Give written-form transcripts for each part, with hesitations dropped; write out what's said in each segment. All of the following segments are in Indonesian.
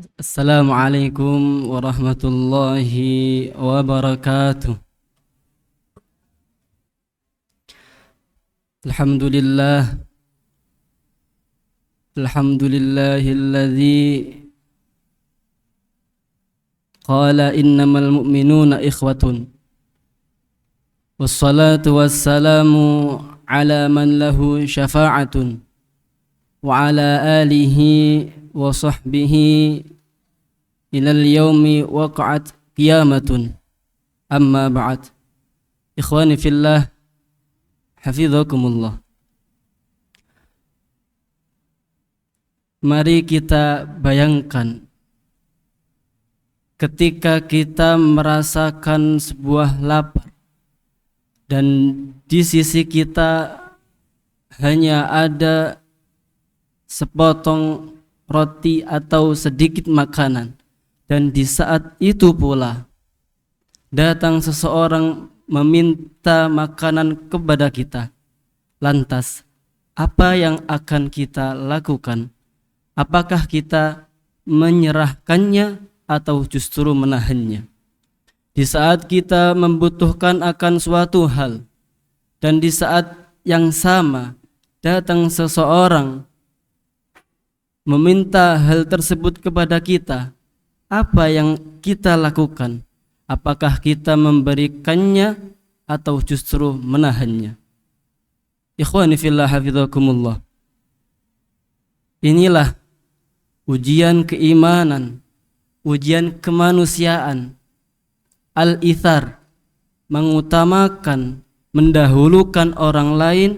Assalamualaikum warahmatullahi wabarakatuh. Alhamdulillah. Alhamdulillahilladzi qala innamal mu'minuna ikhwatun. Wassalatu wassalamu ala man lahu syafa'atun wa ala alihi wa sahbihi ilal yaumi waqa'at qiyamatun. Amma ba'd. Ikhwani fillah, hafizakumullah. Mari kita bayangkan ketika kita merasakan sebuah lapar dan di sisi kita hanya ada sepotong roti atau sedikit makanan, dan di saat itu pula datang seseorang meminta makanan kepada kita. Lantas apa yang akan kita lakukan? Apakah kita menyerahkannya atau justru menahannya? Di saat kita membutuhkan akan suatu hal dan di saat yang sama datang seseorang meminta hal tersebut kepada kita, apa yang kita lakukan? Apakah kita memberikannya atau justru menahannya? Ikhwani fillah, hafizakumullah. Inilah ujian keimanan, ujian kemanusiaan. Al-ithar, mengutamakan, mendahulukan orang lain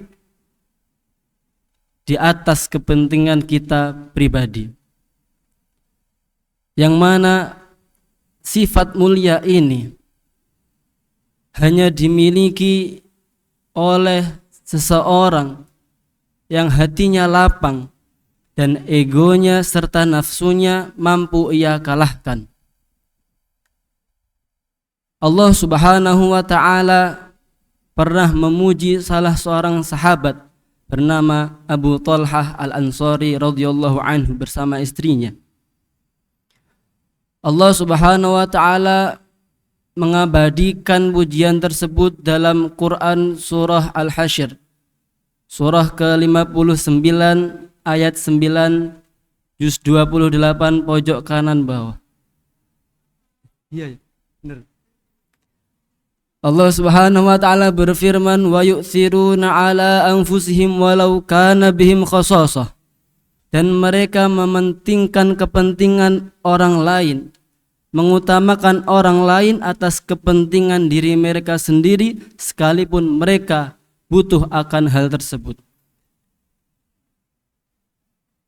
di atas kepentingan kita pribadi. Yang mana sifat mulia ini hanya dimiliki oleh seseorang yang hatinya lapang dan egonya serta nafsunya mampu ia kalahkan. Allah Subhanahu wa ta'ala pernah memuji salah seorang sahabat bernama Abu Talhah Al-Ansari radhiyallahu anhu bersama istrinya. Allah Subhanahu wa ta'ala mengabadikan pujian tersebut dalam Quran surah Al-Hasyr, surah ke-59 ayat 9 juz 28 pojok kanan bawah. Iya, benar. Allah Subhanahu wa ta'ala berfirman, wa yu'thiruna ala anfusihim walau kana bihim khasasah. Dan mereka mementingkan kepentingan orang lain, mengutamakan orang lain atas kepentingan diri mereka sendiri sekalipun mereka butuh akan hal tersebut.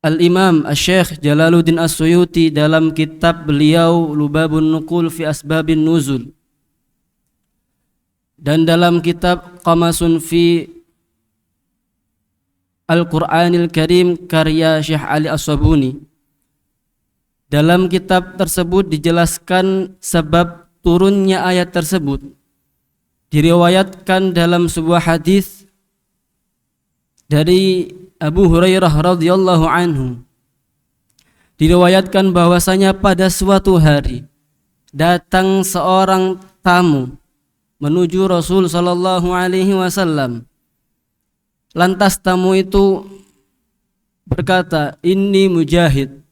Al-Imam Asy-Syaikh Jalaluddin As-Suyuti dalam kitab beliau Lubabun Nuqul fi Asbabin Nuzul dan dalam kitab Qamasun fi Al-Quranil Karim karya Syekh Ali As-Sabuni, dalam kitab tersebut dijelaskan sebab turunnya ayat tersebut. Diriwayatkan dalam sebuah hadis dari Abu Hurairah radhiyallahu anhu, diriwayatkan bahwasanya pada suatu hari datang seorang tamu menuju Rasul sallallahu alaihi wasallam. Lantas tamu itu berkata, "Inni mujahid."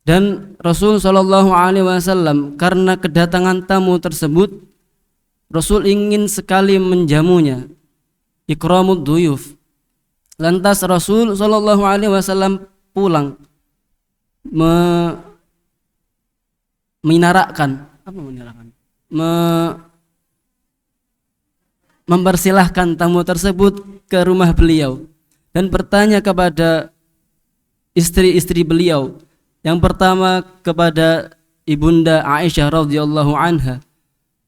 Dan Rasul sallallahu alaihi wasallam karena kedatangan tamu tersebut, Rasul ingin sekali menjamunya, ikramud duyuf. Lantas Rasul sallallahu alaihi wasallam pulang mempersilahkan tamu tersebut ke rumah beliau dan bertanya kepada istri-istri beliau. Yang pertama kepada Ibunda Aisyah radhiyallahu anha.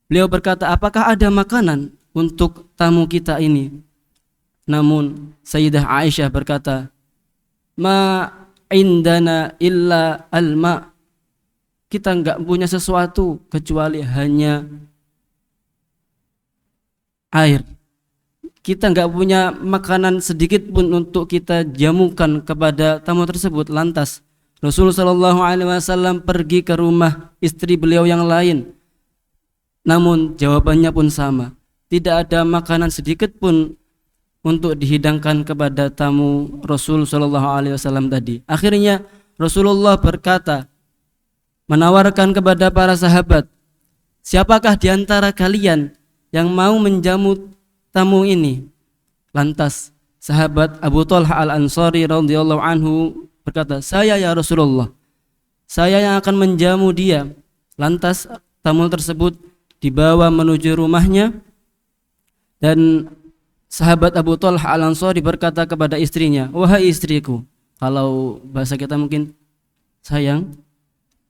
Beliau berkata, apakah ada makanan untuk tamu kita ini? Namun Sayyidah Aisyah berkata, ma indana illa al-ma. Kita enggak punya sesuatu kecuali hanya air. Kita enggak punya makanan sedikit pun untuk kita jamukan kepada tamu tersebut. Lantas Rasul sallallahu alaihi wasallam pergi ke rumah istri beliau yang lain. Namun jawabannya pun sama. Tidak ada makanan sedikit pun untuk dihidangkan kepada tamu Rasul sallallahu alaihi wasallam tadi. Akhirnya Rasulullah berkata, menawarkan kepada para sahabat, siapakah di antara kalian yang mau menjamu tamu ini? Lantas sahabat Abu Talha Al-Ansari radhiyallahu anhu berkata, saya ya Rasulullah, saya yang akan menjamu dia. Lantas tamu tersebut dibawa menuju rumahnya, dan sahabat Abu Talha Al-Ansari berkata kepada istrinya, wahai istriku, kalau bahasa kita mungkin, sayang,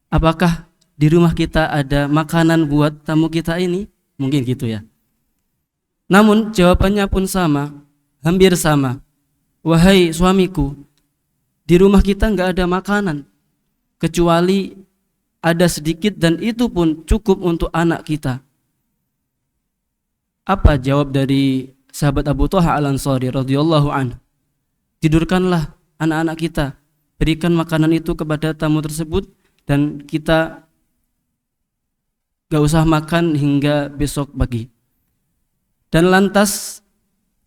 apakah di rumah kita ada makanan buat tamu kita ini? Mungkin gitu ya. Namun jawabannya pun sama, hampir sama. Wahai suamiku, di rumah kita enggak ada makanan kecuali ada sedikit, dan itu pun cukup untuk anak kita. Apa jawab dari sahabat Abu Talha Al-Ansari radhiyallahu anhu? Tidurkanlah anak-anak kita, berikan makanan itu kepada tamu tersebut, dan kita gak usah makan hingga besok pagi. Dan lantas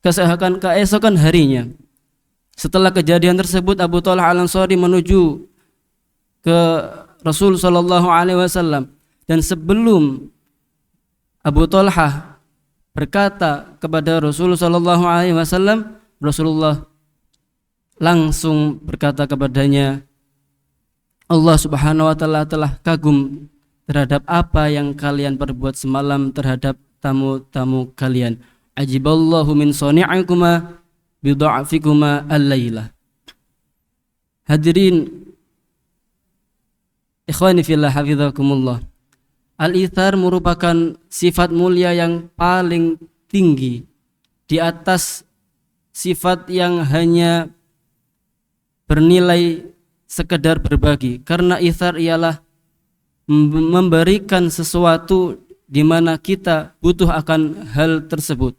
keesokan harinya, setelah kejadian tersebut, Abu Talha Al-Ansari menuju ke Rasul sallallahu alaihi wasallam, dan sebelum Abu Talha berkata kepada Rasul sallallahu alaihi wasallam, Rasulullah langsung berkata kepadanya, Allah Subhanahu wa taala telah kagum terhadap apa yang kalian perbuat semalam terhadap tamu-tamu kalian. Ajiballahu min sani'ikuma bidha'fikuma al-lailah. Hadirin ikhwani fillah hafizakumullah. Al-ithar merupakan sifat mulia yang paling tinggi di atas sifat yang hanya bernilai sekedar berbagi, karena ithar ialah memberikan sesuatu di mana kita butuh akan hal tersebut,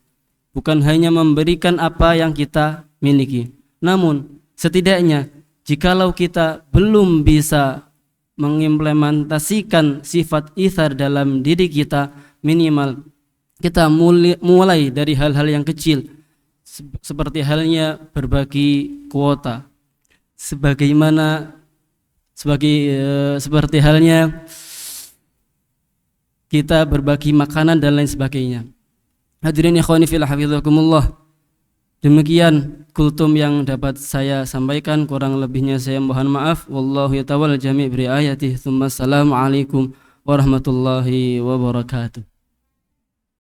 bukan hanya memberikan apa yang kita miliki. Namun setidaknya jikalau kita belum bisa mengimplementasikan sifat ithar dalam diri kita, minimal kita mulai dari hal-hal yang kecil, seperti halnya berbagi kuota, seperti halnya kita berbagi makanan dan lain sebagainya. Hadirin ikhwani fillah hafizakumullah. Demikian kultum yang dapat saya sampaikan, kurang lebihnya saya mohon maaf. Wallahu yatawalla jami' bi ayatihi. Tsumma assalamu alaikum warahmatullahi wabarakatuh.